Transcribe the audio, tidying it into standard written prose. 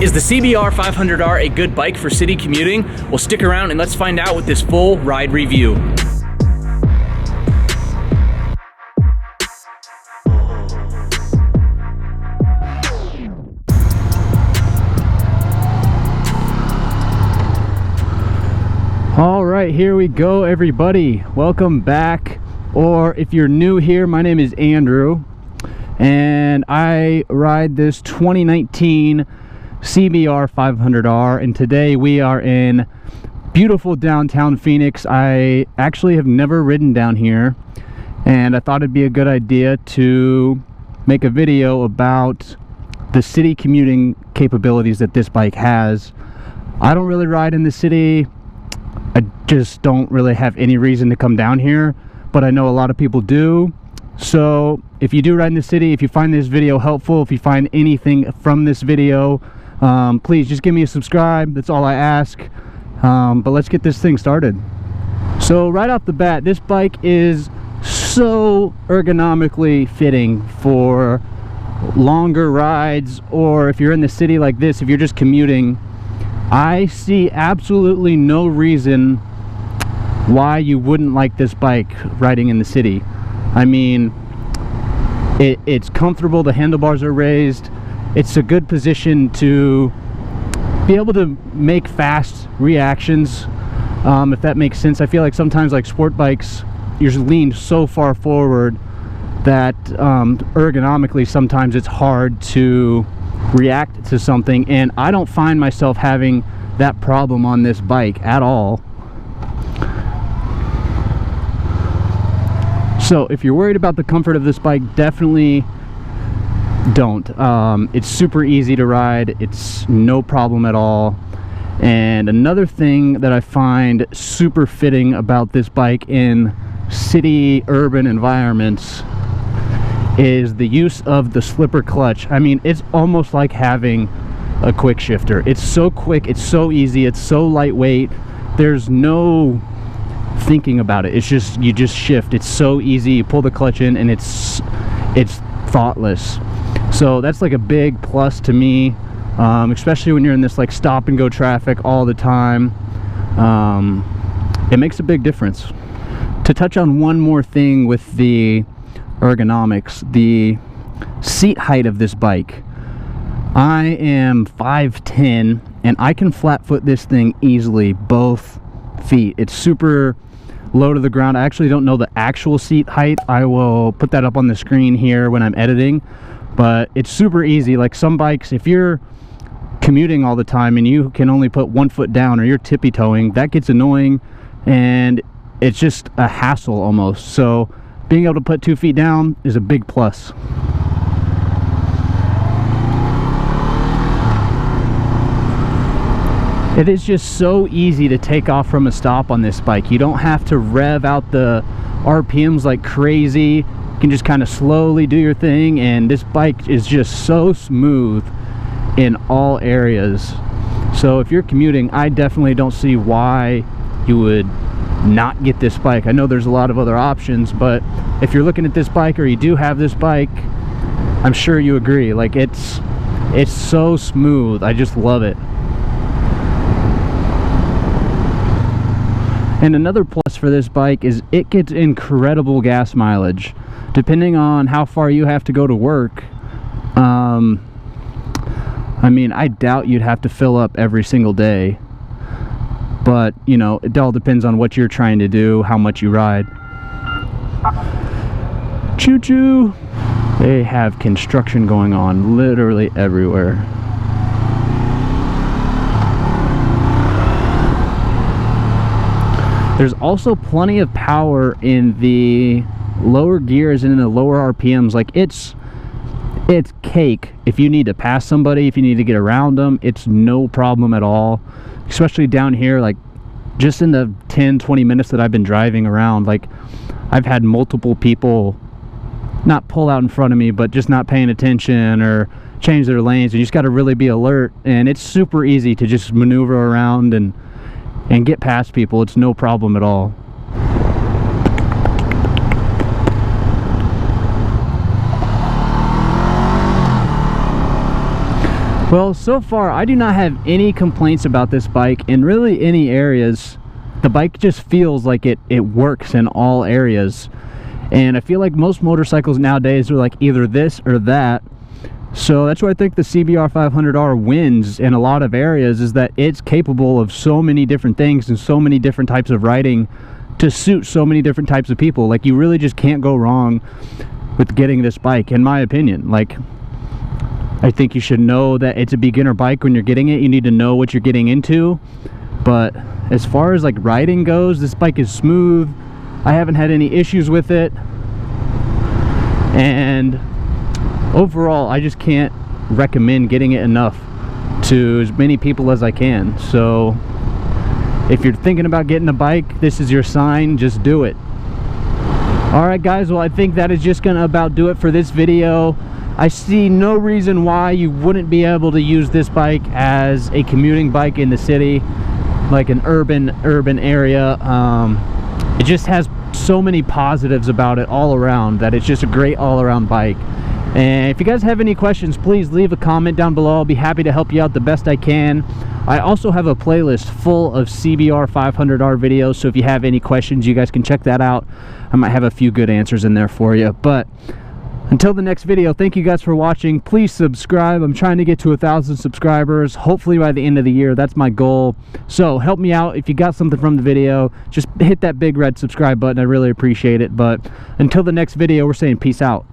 Is the CBR500R a good bike for city commuting? Well, stick around and let's find out with this full ride review. All right, here we go, everybody. Welcome back. Or if you're new here, my name is Andrew, and I ride this 2019 CBR500R, and today we are in beautiful downtown Phoenix. I actually have never ridden down here, and I thought it'd be a good idea to make a video about the city commuting capabilities that this bike has. I don't really ride in the city. I just don't really have any reason to come down here, but I know a lot of people do. So if you do ride in the city, if you find this video helpful, if you find anything from this video, please just give me a subscribe. That's all I ask. But let's get this thing started. So right off the bat, this bike is so ergonomically fitting for longer rides, or if you're in the city like this, if you're just commuting. I see absolutely no reason why you wouldn't like this bike riding in the city. I mean, it's comfortable, the handlebars are raised, it's a good position to be able to make fast reactions, if that makes sense. I feel like sometimes, like sport bikes, you're leaned so far forward that ergonomically sometimes it's hard to react to something, and I don't find myself having that problem on this bike at all. So if you're worried about the comfort of this bike, definitely don't. It's super easy to ride, it's no problem at all. And another thing that I find super fitting about this bike in city urban environments is the use of the slipper clutch. I mean, it's almost like having a quick shifter. It's so quick, it's so easy, it's so lightweight. There's no thinking about it. It's just, you just shift. It's so easy. You pull the clutch in and it's thoughtless. So that's like a big plus to me, especially when you're in this like stop and go traffic all the time. It makes a big difference. To touch on one more thing with the ergonomics, the seat height of this bike. I am 5'10", and I can flat foot this thing easily, both feet. It's super low to the ground. I actually don't know the actual seat height. I will put that up on the screen here when I'm editing, but it's super easy. Like some bikes, if you're commuting all the time and you can only put one foot down, or you're tippy-toeing, that gets annoying and it's just a hassle almost. So being able to put 2 feet down is a big plus. It is just so easy to take off from a stop on this bike. You don't have to rev out the RPMs like crazy. You can just kind of slowly do your thing, and this bike is just so smooth in all areas. So if you're commuting, I definitely don't see why you would not get this bike. I know there's a lot of other options, but if you're looking at this bike or you do have this bike, I'm sure you agree. Like it's so smooth. I just love it. And another plus for this bike is it gets incredible gas mileage. Depending on how far you have to go to work, I mean, I doubt you'd have to fill up every single day. But, you know, it all depends on what you're trying to do, how much you ride. Choo-choo! They have construction going on literally everywhere. There's also plenty of power in the lower gears and in the lower RPMs. Like it's cake. If you need to pass somebody, if you need to get around them, it's no problem at all. Especially down here, like just in the 10-20 minutes that I've been driving around, like I've had multiple people not pull out in front of me, but just not paying attention or change their lanes. You just got to really be alert, and it's super easy to just maneuver around and get past people. It's no problem at all. Well, so far I do not have any complaints about this bike in really any areas. The bike just feels like it works in all areas, and I feel like most motorcycles nowadays are like either this or that. So that's why I think the CBR500R wins in a lot of areas, is that it's capable of so many different things and so many different types of riding to suit so many different types of people. Like, you really just can't go wrong with getting this bike, in my opinion. Like, I think you should know that it's a beginner bike when you're getting it. You need to know what you're getting into. But as far as like riding goes, this bike is smooth. I haven't had any issues with it, and overall I just can't recommend getting it enough to as many people as I can. So if you're thinking about getting a bike, this is your sign. Just do it. Alright guys, well I think that is just gonna about do it for this video. I see no reason why you wouldn't be able to use this bike as a commuting bike in the city, like an urban area. It just has so many positives about it all around, that it's just a great all-around bike. And if you guys have any questions, please leave a comment down below. I'll be happy to help you out the best I can. I also have a playlist full of CBR500R videos, so if you have any questions, you guys can check that out. I might have a few good answers in there for you. But until the next video, thank you guys for watching. Please subscribe. I'm trying to get to 1,000 subscribers, hopefully by the end of the year. That's my goal. So help me out. If you got something from the video, just hit that big red subscribe button. I really appreciate it. But until the next video, we're saying peace out.